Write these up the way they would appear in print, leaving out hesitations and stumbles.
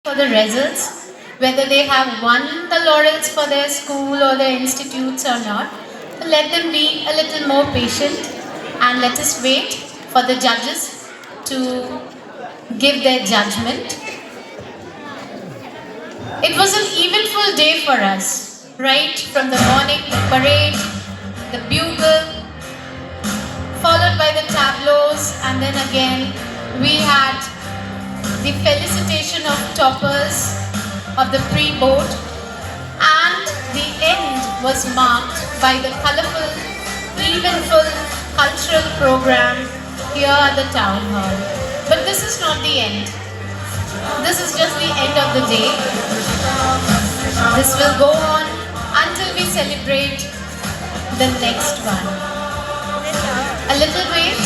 for the results, whether they have won the laurels for their school or their institutes or not. So let them be a little more patient and let us wait for the judges to give their judgment. It was an eventful day for us, right? From the morning, the parade, the bugle, followed by the tableaus, and then again we had the felicitation of toppers of the pre-board, and the end was marked by the colorful, eventful cultural program here at the town hall. But this is not the end. This is just the end of the day. This will go on until we celebrate the next one. A little wait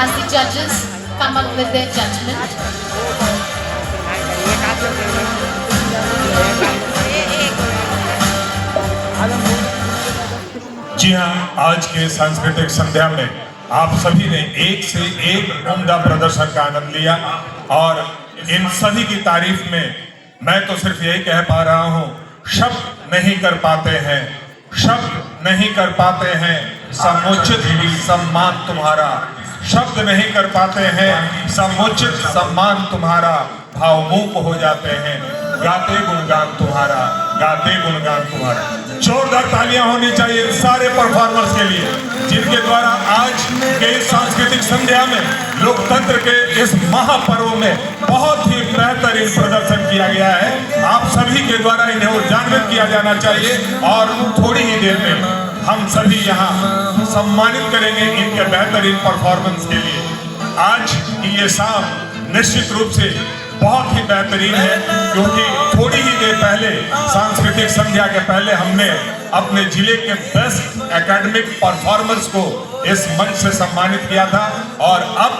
as the judges come up with their judgment. जी हाँ, आज के सांस्कृतिक संध्या में आप सभी ने एक से एक उम्दा प्रदर्शन का आनंद लिया और इन सभी की तारीफ में मैं तो सिर्फ यही कह पा रहा हूँ, शब्द नहीं कर पाते हैं, शब्द नहीं कर पाते हैं समुचित सम्मान तुम्हारा, शब्द नहीं कर पाते हैं समुचित सम्मान तुम्हारा, भावमुख हो जाते हैं गाते गुणगान तुम्हारा, गाते गुणगान तुम्हारा। जोरदार तालियां होनी चाहिए सारे परफॉर्मर्स के लिए जिनके द्वारा आज के सांस्कृतिक संध्या में लोकतंत्र के इस महापर्व में बहुत ही बेहतरीन प्रदर्शन किया गया है। आप सभी के द्वारा इन्हें उद्यान्वित किया जाना चाहिए और थोड़ी ही देर में हम सभी यहाँ सम्मानित करेंगे इनके बेहतरीन परफॉर्मेंस के लिए। आज की ये शाम निश्चित रूप से बहुत ही बेहतरीन है क्योंकि थोड़ी ही देर पहले सांस्कृतिक संध्या के पहले हमने अपने जिले के बेस्ट एकेडमिक परफॉर्मर्स को इस मंच से सम्मानित किया था और अब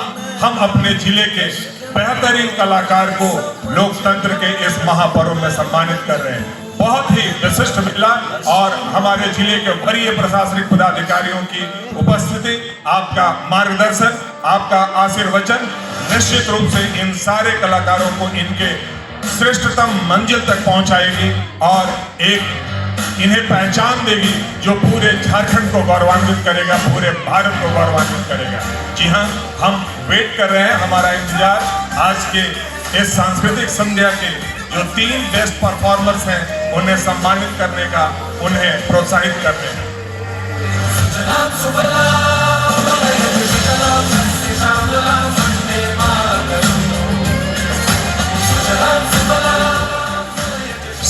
हम अपने जिले के बेहतरीन कलाकार को लोकतंत्र के इस महापर्व में सम्मानित कर रहे हैं। बहुत ही विशिष्ट मेला और हमारे जिले के वरीय प्रशासनिक पदाधिकारियों की उपस्थिति, आपका मार्गदर्शन, आपका आशीर्वचन निश्चित रूप से इन सारे कलाकारों को इनके श्रेष्ठतम मंजिल तक पहुंचाएगी और एक इन्हें पहचान देगी जो पूरे झारखंड को गौरवान्वित करेगा, पूरे भारत को गौरवान्वित करेगा। जी हाँ, हम वेट कर रहे हैं, हमारा इंतजार आज के इस सांस्कृतिक संध्या के जो 3 बेस्ट परफॉर्मर्स हैं उन्हें सम्मानित करने का, उन्हें प्रोत्साहित करने का।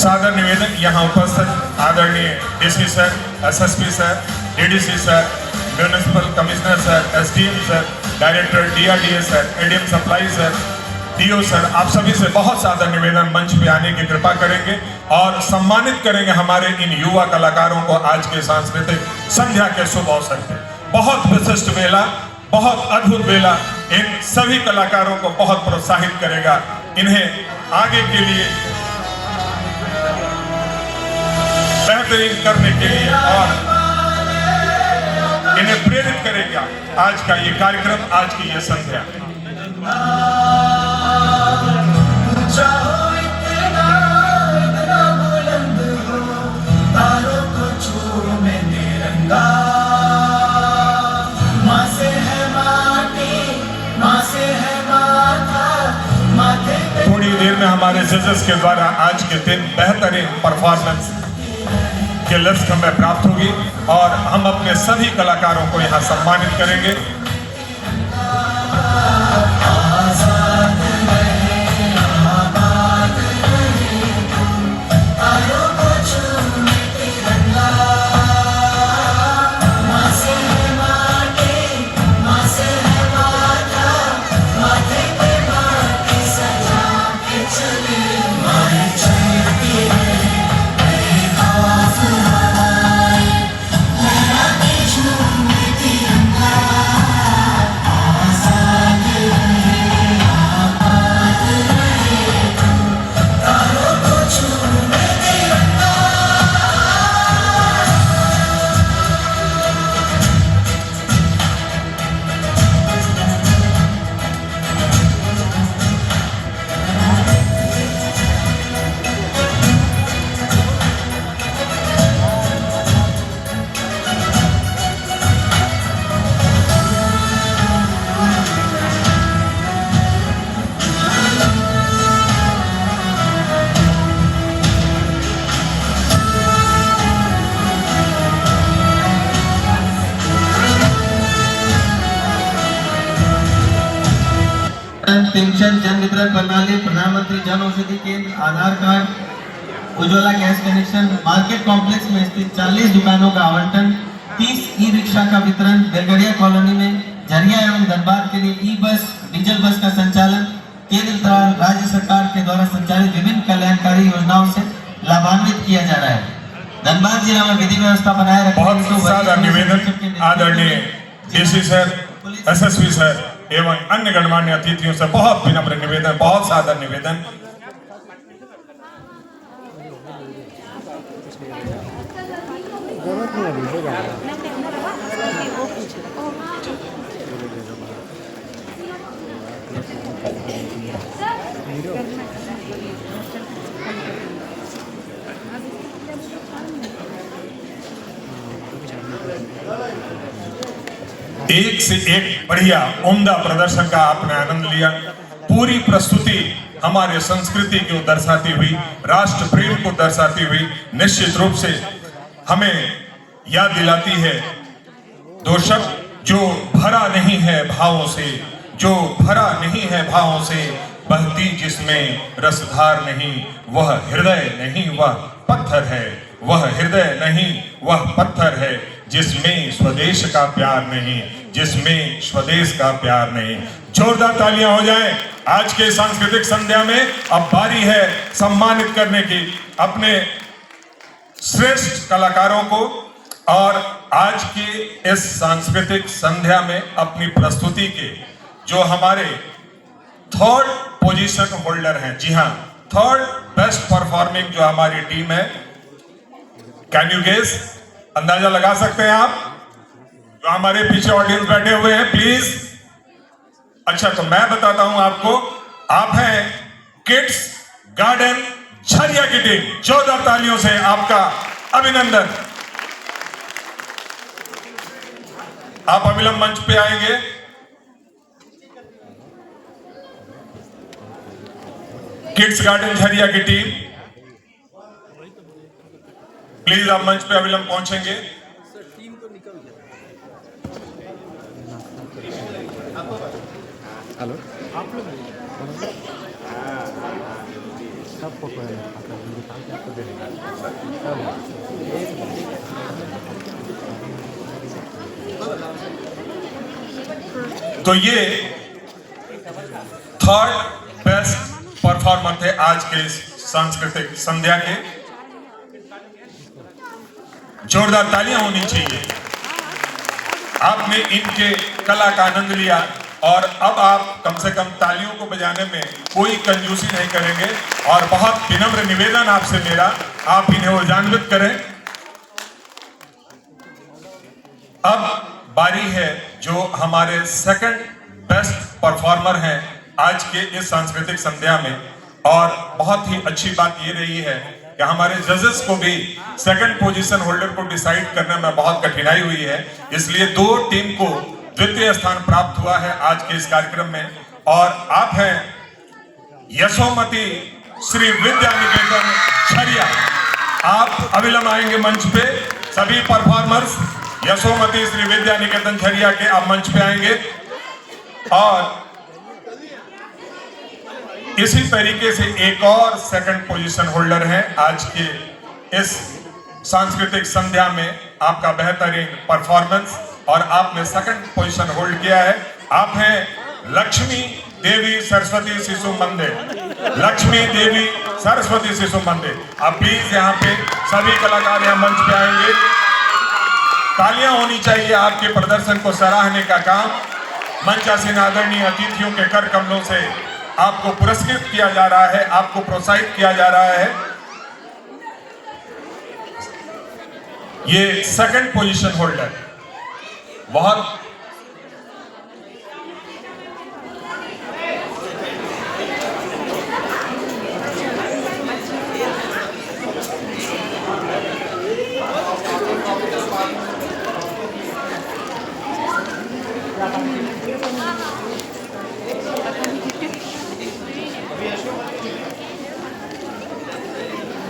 सादर निवेदन यहाँ उपस्थित आदरणीय DC sir, SSP sir, DDC sir, municipal commissioner sir, SDM sir, director DRDA sir, ADM supply sir, DO sir, आप सभी से बहुत सादर निवेदन मंच पे आने की कृपा करेंगे और सम्मानित करेंगे हमारे इन युवा कलाकारों को आज के सांस्कृतिक संध्या के शुभ अवसर पे। बहुत विशिष्ट मेला, बहुत अद्भुत मेला इन सभी कलाकारों को बहुत प्रोत्साहित करेगा, इन्हें आगे के लिए बेहतरीन करने के लिए और इन्हें प्रेरित करेगा आज का ये कार्यक्रम, आज की ये संध्या। थोड़ी देर में हमारे जजेस के द्वारा आज के दिन बेहतरीन परफॉर्मेंस के लिस्ट हमें प्राप्त होगी और हम अपने सभी कलाकारों को यहाँ सम्मानित करेंगे। पेंशन जन वितरण प्रणाली, प्रधानमंत्री Jan Aushadhi Kendra, Aadhaar card, Ujjwala gas connection, market complex में स्थित 40 दुकानों का आवंटन, 30 ई रिक्शा का वितरण, बेलगड़िया कॉलोनी में झरिया एवं धनबाद के लिए ई बस, डीजल बस का संचालन, केंद्र तथा राज्य सरकार के द्वारा संचालित विभिन्न कल्याणकारी योजनाओं से लाभान्वित किया जा रहा है। धनबाद जिला में विधि व्यवस्था बनाए रखने बहुत सारा निवेदन आदरणीय डीसी सर, एसएसपी सर एवं अन्य गणमान्य अतिथियों से बहुत विनम्र निवेदन, बहुत सादर निवेदन। एक से एक बढ़िया उम्दा प्रदर्शन का आपने आनंद लिया। पूरी प्रस्तुति हमारे संस्कृति को दर्शाती हुई, राष्ट्र प्रेम को दर्शाती हुई निश्चित रूप से हमें याद दिलाती है दो शब्द, जो भरा नहीं है भावों से, जो भरा नहीं है भावों से, बहती जिसमें रसधार नहीं, वह हृदय नहीं वह पत्थर है, वह हृदय नहीं वह पत्थर है, जिसमें स्वदेश का प्यार नहीं, जिसमें स्वदेश का प्यार नहीं। जोरदार तालियां हो जाएं आज के सांस्कृतिक संध्या में। अब बारी है सम्मानित करने की अपने श्रेष्ठ कलाकारों को, और आज की इस सांस्कृतिक संध्या में अपनी प्रस्तुति के जो हमारे थर्ड पोजीशन होल्डर हैं, जी हां, थर्ड बेस्ट परफॉर्मिंग जो हमारी टीम है, कैन यू गेस, अंदाजा लगा सकते हैं आप, जो हमारे पीछे ऑडियंस बैठे हुए हैं, प्लीज। अच्छा, तो मैं बताता हूं आपको, आप हैं किड्स गार्डन झरिया की टीम। जोरदार तालियों से आपका अभिनंदन। आप अविलंब मंच पे आएंगे। किड्स गार्डन झरिया की टीम, प्लीज आप मंच पे अविलंब पहुंचेंगे। हेलो, आप लोग सब फोटो है निकाल के आपको दे देंगे। तो ये थर्ड बेस्ट परफॉर्मर थे आज के सांस्कृतिक संध्या के। जोरदार तालियां होनी चाहिए। आपने इनके कला का आनंद लिया और अब आप कम से कम तालियों को बजाने में कोई कंजूसी नहीं करेंगे, और बहुत विनम्र निवेदन आपसे मेरा, आप इन्हें ऊर्जान्वित करें। अब बारी है जो हमारे सेकंड बेस्ट परफॉर्मर हैं आज के इस सांस्कृतिक संध्या में, और बहुत ही अच्छी बात ये रही है कि हमारे जजेस को भी सेकंड पोजीशन होल्डर को डिसाइड करने में बहुत कठिनाई हुई है, इसलिए दो टीम को द्वितीय स्थान प्राप्त हुआ है आज के इस कार्यक्रम में। और आप हैं यशोमती श्री विद्या निकेतन झरिया। आप अविलंब आएंगे मंच पे, सभी परफॉर्मर्स यशोमती श्री विद्या निकेतन झरिया के आप मंच पे आएंगे। और इसी तरीके से एक और सेकंड पोजीशन होल्डर है आज के इस सांस्कृतिक संध्या में, आपका बेहतरीन परफॉर्मेंस और आपने सेकंड पोजीशन होल्ड किया है। आप हैं लक्ष्मी देवी सरस्वती शिशु मंदिर, लक्ष्मी देवी सरस्वती शिशु मंदिर। आप प्लीज यहाँ पे सभी कलाकार यहाँ मंच पे आएंगे। तालियां होनी चाहिए आपके प्रदर्शन को सराहने का काम। मंचासीन आदरणीय अतिथियों के कर कमलों से आपको पुरस्कृत किया जा रहा है, आपको प्रोत्साहित किया जा रहा है। ये सेकंड पोजीशन होल्डर बहुत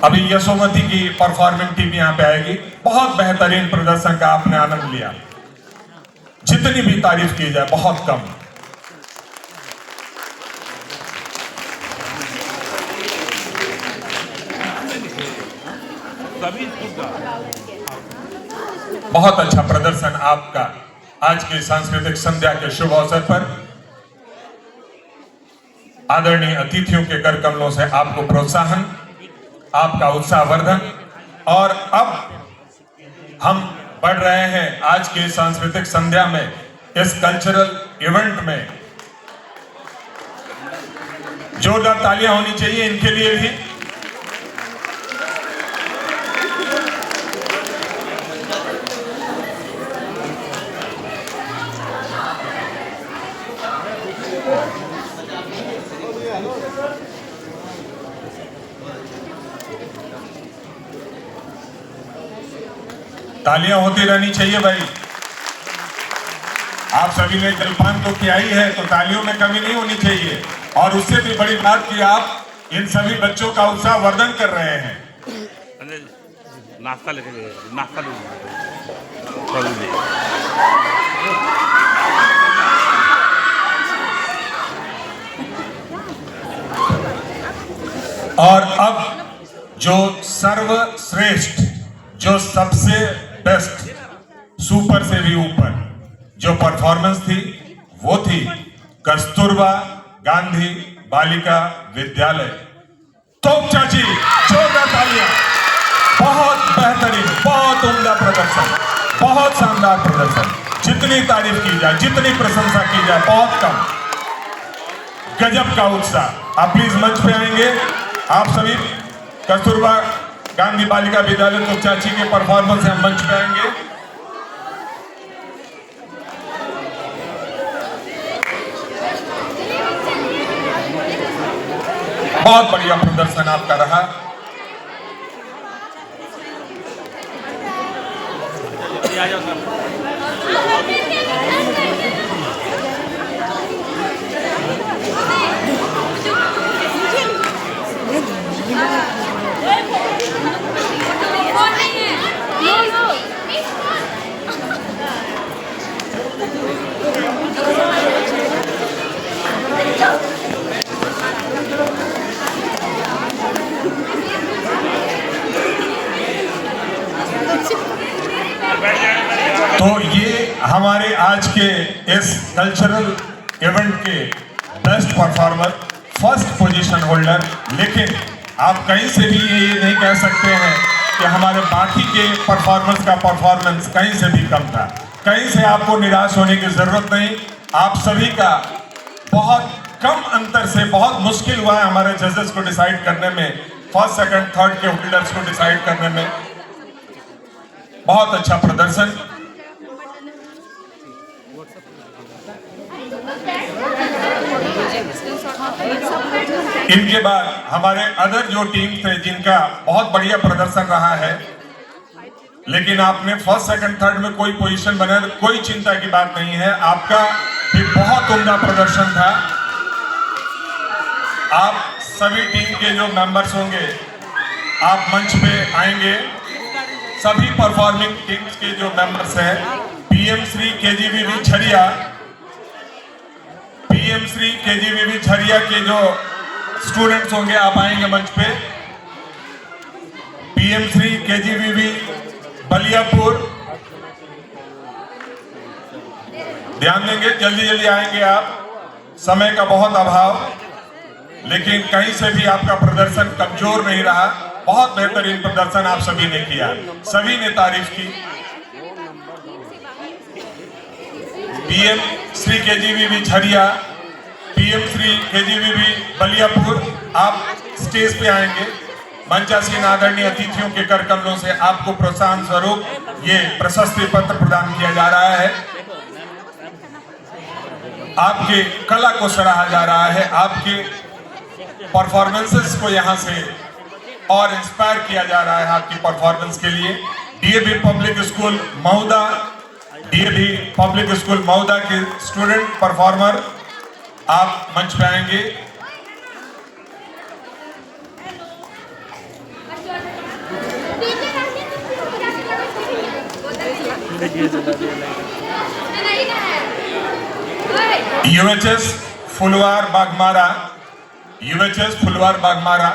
अभी यशोमती की परफॉर्मिंग टीम यहां पे आएगी। बहुत बेहतरीन प्रदर्शन का आपने आनंद लिया, जितनी भी तारीफ की जाए बहुत कम। सभी स्कूल का बहुत अच्छा प्रदर्शन आपका आज की सांस्कृतिक संध्या के शुभ अवसर पर। आदरणीय अतिथियों के कर कमलों से आपको प्रोत्साहन, आपका उत्साहवर्धन। और अब हम बढ़ रहे हैं आज की सांस्कृतिक संध्या में, इस कल्चरल इवेंट में। जोरदार तालियां होनी चाहिए इनके लिए भी। तालियां होती रहनी चाहिए भाई। आप सभी ने जलपान तो किया ही है, तो तालियों में कमी नहीं होनी चाहिए। और उससे भी बड़ी बात कि आप इन सभी बच्चों का उत्साहवर्धन कर रहे हैं। नाश्ता लेके नाश्ता ले और अब जो सर्वश्रेष्ठ, जो सबसे बेस्ट, सुपर से भी ऊपर जो परफॉर्मेंस थी, वो थी कस्तूरबा गांधी बालिका विद्यालय। तो चाची जोरदार तालियां। बहुत बेहतरीन, बहुत उम्दा प्रदर्शन, बहुत शानदार प्रदर्शन। जितनी तारीफ की जाए, जितनी प्रशंसा की जाए, बहुत कम। गजब का उत्साह। आप प्लीज मंच पे आएंगे। आप सभी कस्तूरबा गांधी बालिका विद्यालय तो चाची के परफॉर्मेंस से हम मंच पे आएंगे। बहुत बढ़िया प्रदर्शन आपका रहा। तो ये हमारे आज के इस कल्चरल इवेंट के best performer, first position holder. लेकिन आप कहीं से भी ये नहीं कह सकते हैं कि हमारे बाकी के परफॉर्मेंस का परफॉर्मेंस कहीं से भी कम था। कहीं से आपको निराश होने की जरूरत नहीं। आप सभी का बहुत कम अंतर से, बहुत मुश्किल हुआ है हमारे जजेस को डिसाइड करने में, फर्स्ट सेकंड थर्ड के होल्डर्स को डिसाइड करने में। बहुत अच्छा प्रदर्शन। इनके बाद हमारे अदर जो टीम थे जिनका बहुत बढ़िया प्रदर्शन रहा है, लेकिन आपने फर्स्ट सेकंड थर्ड में कोई पोजीशन बना, कोई चिंता की बात नहीं है। आपका भी बहुत उम्दा प्रदर्शन था। आप सभी टीम के जो मेंबर्स होंगे, आप मंच पे आएंगे। सभी परफॉर्मिंग टीम्स के जो मेंबर्स हैं, पीएम श्री केजीवीवी झरिया, पीएम श्री केजीवीवी झरिया के जो स्टूडेंट्स होंगे, आप आएंगे मंच पे। पीएम श्री केजीवीवी बलियापुर, ध्यान देंगे, जल्दी जल्दी आएंगे आप, समय का बहुत अभाव। लेकिन कहीं से भी आपका प्रदर्शन कमजोर नहीं रहा। बहुत बेहतरीन प्रदर्शन आप सभी ने किया, सभी ने तारीफ की। पीएम श्री केजीवीवी झरिया, पीएम श्री केजीवीवी बलियापुर, आप स्टेज पे आएंगे। मंचासीन आदरणीय अतिथियों के कर कमलों से आपको प्रोत्साहन स्वरूप ये प्रशस्ति पत्र प्रदान किया जा रहा है। आपके कला को सराहा जा रहा है, आपके परफॉर्मेंसेस को यहाँ से और इंस्पायर किया जा रहा है आपकी परफॉर्मेंस के लिए। DAV public school Mahuda, DAV public school Mahuda के स्टूडेंट परफॉर्मर, आप मंच पे आएंगे। यूएचएस फुलवार बागमारा, यूएचएस फुलवार बागमारा,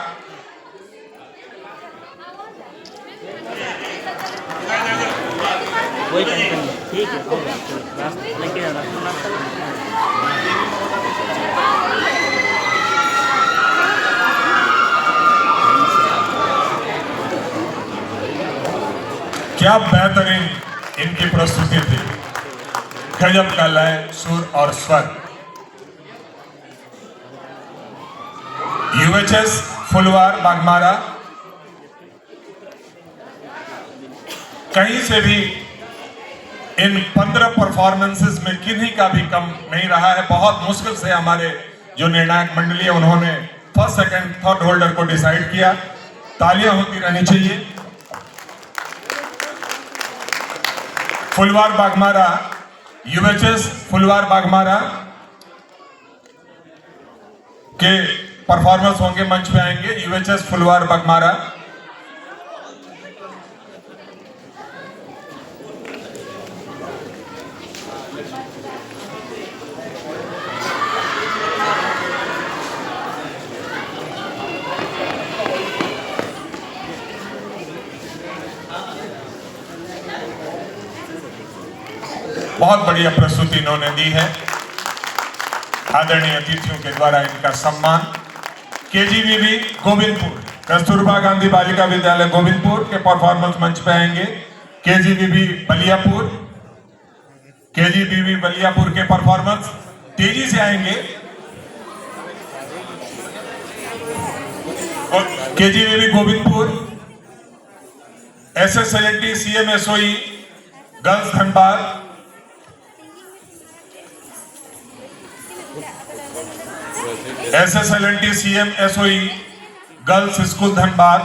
कोई टेंशन नहीं, ठीक है, हो गया, चलो, रास्ता लेके आ क्या बेहतरीन इनकी प्रस्तुति थी, गजब का लय, सुर और स्वर। यूएचएस फुलवार बागमारा कहीं से भी इन 15 परफॉर्मेंसेस में किन्हीं का भी कम नहीं रहा है। बहुत मुश्किल से हमारे जो निर्णायक मंडली है उन्होंने फर्स्ट, सेकंड, थर्ड होल्डर को डिसाइड किया। तालियां होती रहनी चाहिए। फुलवार बागमारा, यूएचएस फुलवार बागमारा के परफॉर्मेंस होंगे, मंच पे आएंगे। यूएचएस फुलवार बागमारा, बहुत बढ़िया प्रस्तुति इन्होंने दी है। आदरणीय अतिथियों के द्वारा इनका सम्मान। केजीबीवी गोविंदपुर, कस्तूरबा गांधी बालिका विद्यालय गोविंदपुर के परफॉर्मेंस मंच पे आएंगे। केजीबीवी बलियापुर, केजीबीवी बलियापुर के परफॉर्मेंस तेजी से आएंगे। और KGBV Govindpur, SSLT CMSOE girls Dhanbad, SSLT CMSOE girls school Dhanbad,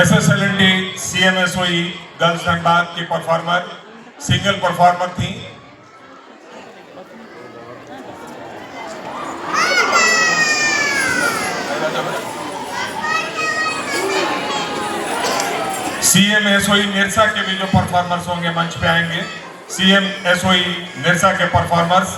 SSLT CMSOE girls Dhanbad की परफॉर्मर सिंगल परफॉर्मर थी। CMSOE निरसा के भी जो परफॉर्मर्स होंगे मंच पे आएंगे। CMSOE निरसा के परफॉर्मर्स,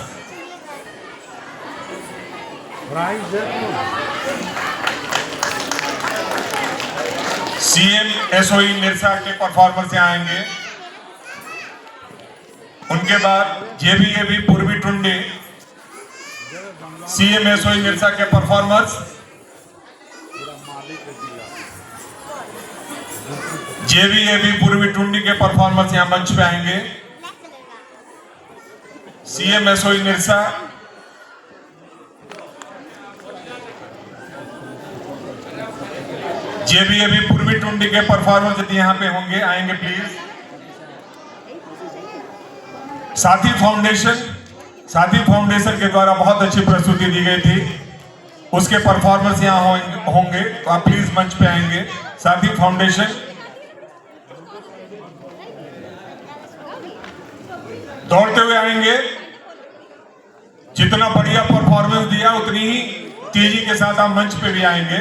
CMSOE निरसा के परफॉर्मर्स यहाँ आएंगे। उनके बाद JBAB पूर्वी टुंडी, CMSOE निरसा के परफॉर्मर्स, JBAB पूर्वी टुंडी के परफॉर्मर्स यहाँ मंच पे आएंगे। CMSOE निरसा, JBAB पूर्वी टुंडी के परफॉर्मर्स यदि यहाँ पे होंगे, आएंगे प्लीज। साथी फाउंडेशन के द्वारा बहुत अच्छी प्रस्तुति दी गई थी, उसके परफॉर्मर्स यहाँ होंगे, तो आप प्लीज मंच पे आएंगे। साथी फाउंडेशन दौड़ते हुए आएंगे। जितना बढ़िया परफॉर्मेंस दिया उतनी ही तेजी के साथ आप मंच पे भी आएंगे।